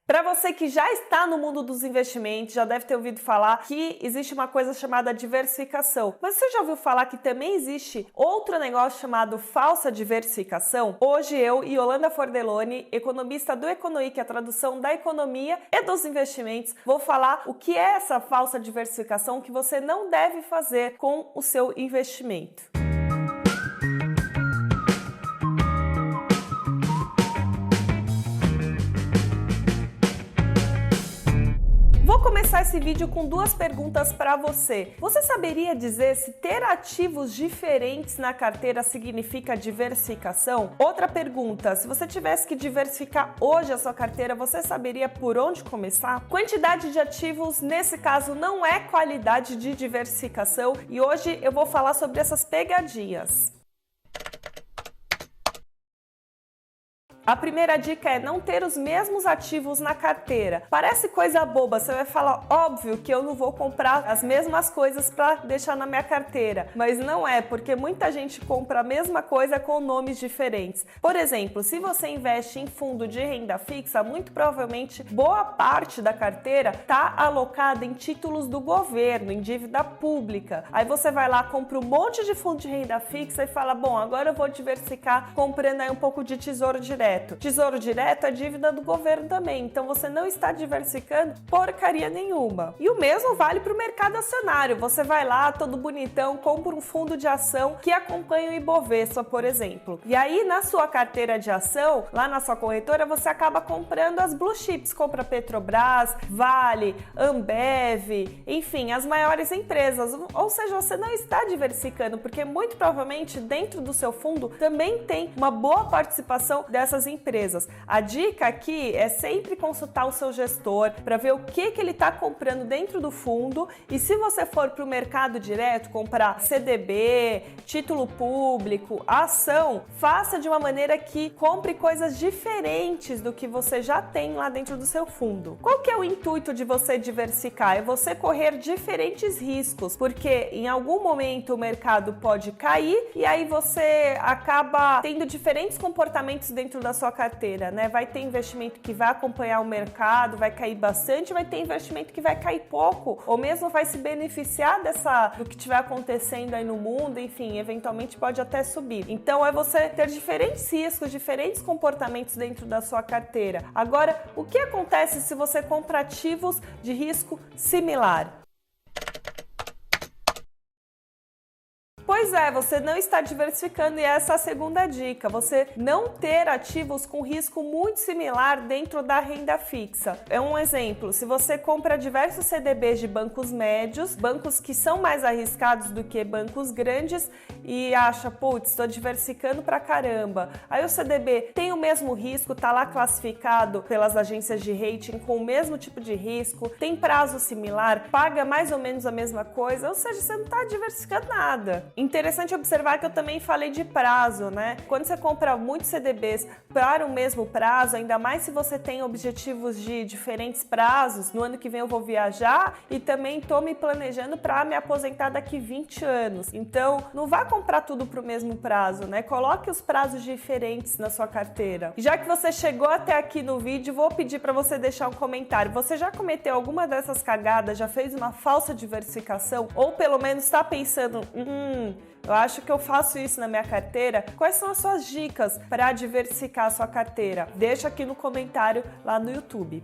Para você que já está no mundo dos investimentos, já deve ter ouvido falar que existe uma coisa chamada diversificação. Mas você já ouviu falar que também existe outro negócio chamado falsa diversificação? Hoje eu, Yolanda Fordeloni, economista do Econoí, que é a tradução da economia e dos investimentos, vou falar o que é essa falsa diversificação que você não deve fazer com o seu investimento. Vou começar esse vídeo com duas perguntas para você. Você saberia dizer se ter ativos diferentes na carteira significa diversificação? Outra pergunta, se você tivesse que diversificar hoje a sua carteira, você saberia por onde começar? Quantidade de ativos, nesse caso, não é qualidade de diversificação e hoje eu vou falar sobre essas pegadinhas. A primeira dica é não ter os mesmos ativos na carteira. Parece coisa boba, você vai falar, óbvio que eu não vou comprar as mesmas coisas para deixar na minha carteira, mas não é, porque muita gente compra a mesma coisa com nomes diferentes. Por exemplo, se você investe em fundo de renda fixa, muito provavelmente boa parte da carteira está alocada em títulos do governo, em dívida pública. Aí você vai lá, compra um monte de fundo de renda fixa e fala, bom, agora eu vou diversificar comprando aí um pouco de tesouro direto. Tesouro direto é dívida do governo também, então você não está diversificando porcaria nenhuma. E o mesmo vale para o mercado acionário. Você vai lá, todo bonitão, compra um fundo de ação que acompanha o Ibovespa, por exemplo. E aí, na sua carteira de ação, lá na sua corretora, você acaba comprando as blue chips, compra Petrobras, Vale, Ambev, enfim, as maiores empresas. Ou seja, você não está diversificando, porque muito provavelmente dentro do seu fundo também tem uma boa participação dessas empresas. A dica aqui é sempre consultar o seu gestor para ver o que ele está comprando dentro do fundo e se você for para o mercado direto comprar CDB, título público, ação, faça de uma maneira que compre coisas diferentes do que você já tem lá dentro do seu fundo. Qual que é o intuito de você diversificar? É você correr diferentes riscos, porque em algum momento o mercado pode cair e aí você acaba tendo diferentes comportamentos dentro da sua carteira, né? Vai ter investimento que vai acompanhar o mercado, vai cair bastante, vai ter investimento que vai cair pouco, ou mesmo vai se beneficiar do que estiver acontecendo aí no mundo, enfim, eventualmente pode até subir. Então é você ter diferentes riscos, diferentes comportamentos dentro da sua carteira. Agora, o que acontece se você compra ativos de risco similar? Pois é, você não está diversificando e essa é a segunda dica, você não ter ativos com risco muito similar dentro da renda fixa. É um exemplo, se você compra diversos CDBs de bancos médios, bancos que são mais arriscados do que bancos grandes e acha, putz, estou diversificando pra caramba. Aí o CDB tem o mesmo risco, tá lá classificado pelas agências de rating com o mesmo tipo de risco, tem prazo similar, paga mais ou menos a mesma coisa, ou seja, você não está diversificando nada. Interessante observar que eu também falei de prazo, né? Quando você compra muitos CDBs para o mesmo prazo, ainda mais se você tem objetivos de diferentes prazos, no ano que vem eu vou viajar e também estou me planejando para me aposentar daqui 20 anos. Então, não vá comprar tudo para o mesmo prazo, né? Coloque os prazos diferentes na sua carteira. E já que você chegou até aqui no vídeo, vou pedir para você deixar um comentário. Você já cometeu alguma dessas cagadas? Já fez uma falsa diversificação? Ou pelo menos está pensando, eu acho que eu faço isso na minha carteira. Quais são as suas dicas para diversificar a sua carteira? Deixa aqui no comentário lá no YouTube.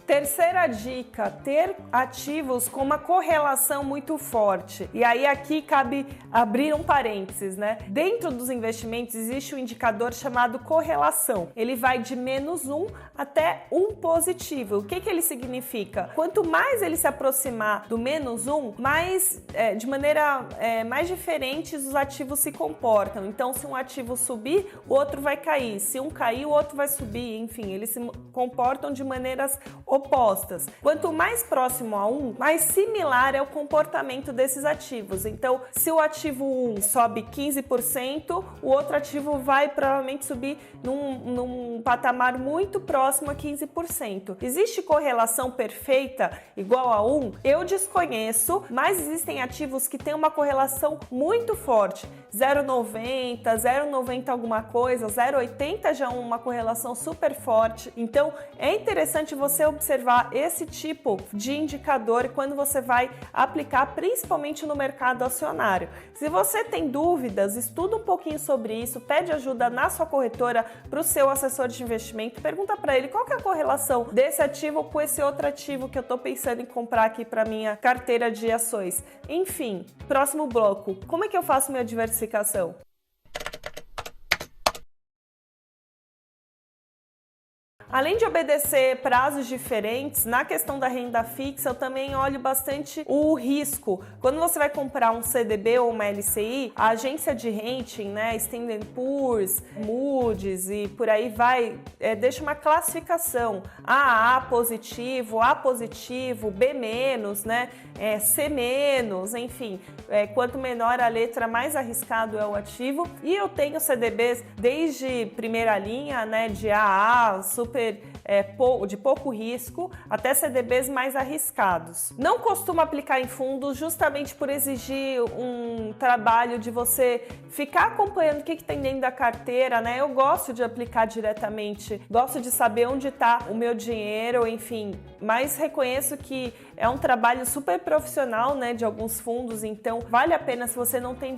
Terceira dica, ter ativos com uma correlação muito forte. E aí aqui cabe abrir um parênteses, né? Dentro dos investimentos existe um indicador chamado correlação. Ele vai de -1 até 1 positivo. O que ele significa? Quanto mais ele se aproximar do -1, mais de maneira mais diferente os ativos se comportam. Então, se um ativo subir, o outro vai cair. Se um cair, o outro vai subir. Enfim, eles se comportam de maneiras opostas. Quanto mais próximo a um, mais similar é o comportamento desses ativos. Então, se o ativo 1 sobe 15%, o outro ativo vai provavelmente subir num patamar muito próximo a 15%. Existe correlação perfeita igual a 1? Eu desconheço, mas existem ativos que têm uma correlação muito forte. 0,90, 0,90 alguma coisa, 0,80 já é uma correlação super forte. Então, é interessante você observar esse tipo de indicador quando você vai aplicar, principalmente no mercado acionário. Se você tem dúvidas, estuda um pouquinho sobre isso, pede ajuda na sua corretora, para o seu assessor de investimento, pergunta para ele qual que é a correlação desse ativo com esse outro ativo que eu estou pensando em comprar aqui para minha carteira de ações. Enfim, próximo bloco, como é que eu faço minha diversificação? Além de obedecer prazos diferentes, na questão da renda fixa, eu também olho bastante o risco. Quando você vai comprar um CDB ou uma LCI, a agência de rating, né, Standard Poor's, Moody's e por aí vai, deixa uma classificação. A positivo, B menos, né, C menos, enfim. Quanto menor a letra, mais arriscado é o ativo. E eu tenho CDBs desde primeira linha, né, de AA, de pouco risco, até CDBs mais arriscados. Não costumo aplicar em fundos justamente por exigir um trabalho de você ficar acompanhando o que tem dentro da carteira, né? Eu gosto de aplicar diretamente, gosto de saber onde está o meu dinheiro, enfim, mas reconheço que é um trabalho super profissional, né, de alguns fundos, então vale a pena se você não tem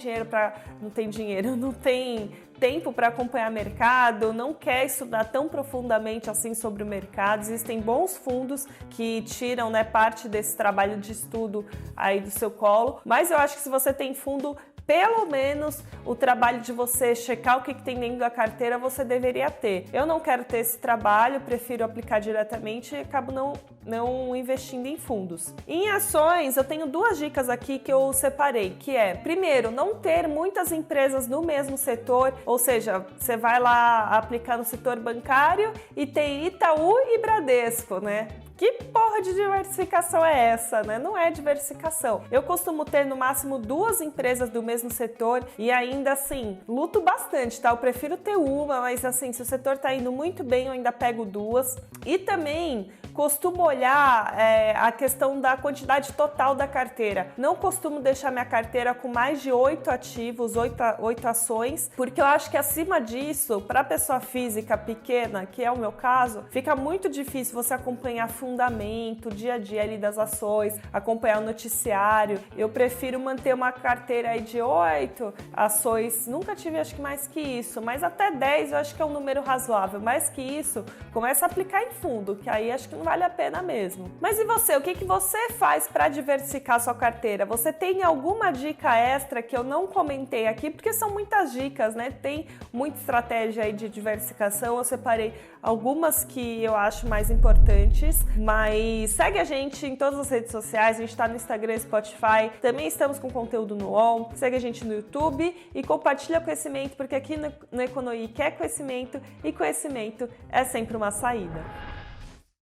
não tem tempo para acompanhar mercado, não quer estudar tão profundamente assim sobre o mercado. Existem bons fundos que tiram, né, parte desse trabalho de estudo aí do seu colo, mas eu acho que se você tem fundo, pelo menos o trabalho de você checar o que tem dentro da carteira você deveria ter. Eu não quero ter esse trabalho, prefiro aplicar diretamente e acabo não investindo em fundos. Em ações, eu tenho duas dicas aqui que eu separei, que é, primeiro, não ter muitas empresas no mesmo setor, ou seja, você vai lá aplicar no setor bancário e tem Itaú e Bradesco, né? Que porra de diversificação é essa, né? Não é diversificação. Eu costumo ter no máximo duas empresas do mesmo setor e ainda assim, luto bastante, tá? Eu prefiro ter uma, mas assim, se o setor tá indo muito bem, eu ainda pego duas. E também costumo olhar a questão da quantidade total da carteira. Não costumo deixar minha carteira com mais de 8 ativos, 8 ações, porque eu acho que acima disso, para pessoa física pequena, que é o meu caso, fica muito difícil você acompanhar fundamento, dia a dia ali das ações, acompanhar o noticiário. Eu prefiro manter uma carteira aí de 8 ações, nunca tive acho que mais que isso, mas até 10 eu acho que é um número razoável. Mais que isso, começa a aplicar em fundo, que aí acho que não vale a pena mesmo. Mas e você? O que você faz para diversificar sua carteira? Você tem alguma dica extra que eu não comentei aqui? Porque são muitas dicas, né? Tem muita estratégia aí de diversificação. Eu separei algumas que eu acho mais importantes, mas segue a gente em todas as redes sociais. A gente está no Instagram e Spotify. Também estamos com conteúdo no UOL. Segue a gente no YouTube e compartilha conhecimento, porque aqui no Economy quer conhecimento e conhecimento é sempre uma saída.